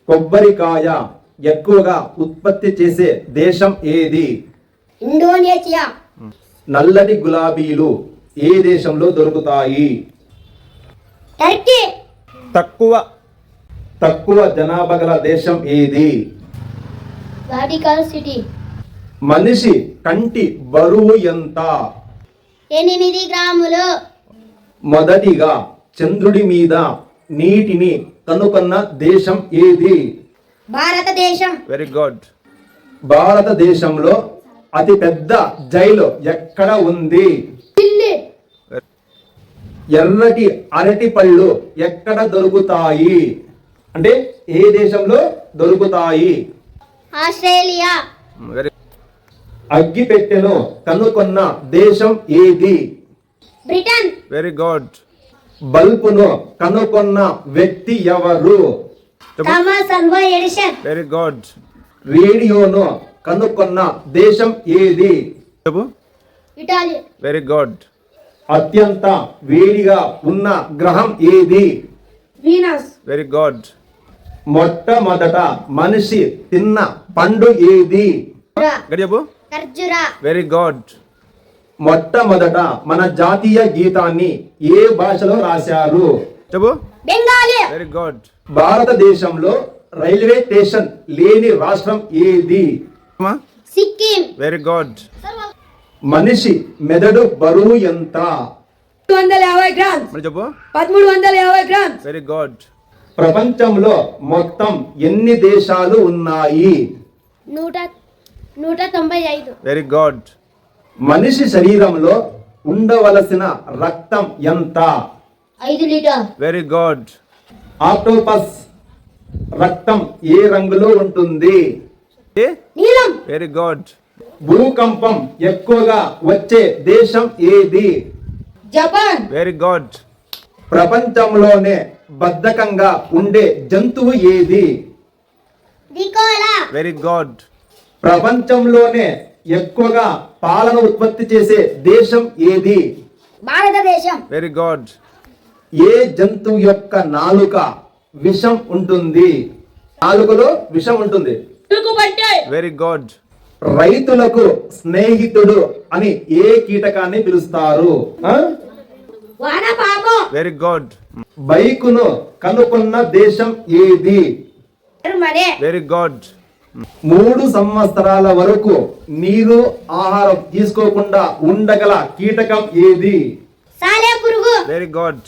కొబ్బరికాయ ఎక్కువగా ఉత్పత్తి చేసే దేశం ఏది? ఇండోనేషియా. నల్లటి గులాబీలు ఏ దేశంలో దొరుకుతాయి? టర్కీ. తక్కువ జనాభా గల దేశం ఏది? Vatican city. మనిషి కంటి బరువు ఎంత? 8 గ్రాములు. మొదటిగా చంద్రుడి మీద నీటిని కనుగొన్న దేశం ఏది? భారతదేశం. Very good. భారతదేశంలో అతి పెద్ద జైలు ఎక్కడ ఉంది? ఢిల్లీ. ఎర్రటి అరటి పళ్ళు ఎక్కడ దొరుకుతాయి? అంటే ఏ దేశంలో దొరుకుతాయి? ఆస్ట్రేలియా. వెరీ అగ్గిపెట్టెను కనుగొన్న దేశం ఏది? బ్రిటన్. Very good. బల్బును కనుగొన్న వ్యక్తి ఎవరు? Thomas Alva Edison. Very good. రేడియోను కనుగొన్న దేశం ఏది? చెప్పు. ఇటాలీ. Very good. అత్యంత వేడిగా ఉన్న గ్రహం ఏది? వీనస్. Very good. మొట్టమొదట మనిషి తిన్న పండు ఏది? గడి చెప్పు. ఖర్జూర. Very good. మొట్టమొదట మన జాతీయ గీతాన్ని ఏ భాషలో రాశారు? చెప్పు. బెంగాలీ. Very good. భారతదేశంలో రైల్వే స్టేషన్ లేని రాష్ట్రం ఏది? సిక్కిం. Very good. మనిషి మెదడు బరువు ఎంత? 350 గ్రామ్స్. మరి చెప్పు. 1350 గ్రామ్స్. Very good. ప్రపంచంలో మొత్తం ఎన్ని దేశాలు ఉన్నాయి? 195. Very good. మనిషి శరీరంలో ఉండవలసిన రక్తం ఎంత? 5 లీటర్. Very good. ఆక్టోపస్ రక్తం ఏ రంగులో ఉంటుంది? నీలం. Very good. భూకంపం ఎక్కువగా వచ్చే దేశం ఏది? జపాన్. Very good. ప్రపంచంలోనే బద్ధకంగా ఉండే జంతువు ఏది? దికోలా. Very good. ప్రపంచంలోనే ఎక్కువగా పాలను ఉత్పత్తి చేసే దేశం ఏది? భారతదేశం. Very good. ఏ జంతువు యొక్క నాలుక విషం ఉంటుంది? నాలుకలో విషం ఉంటుంది. Very good. రైతులకు స్నేహితుడు అని ఏ కీటకాన్ని పిలుస్తారు? వానపాము. Very good. బైకును కనుక్కున్న దేశం ఏది? మరే. Very good. 3 సంవత్సరాల వరకు నీరు ఆహారం తీసుకోకుండా ఉండగల కీటకం ఏది? సాలెపురుగు. Very good.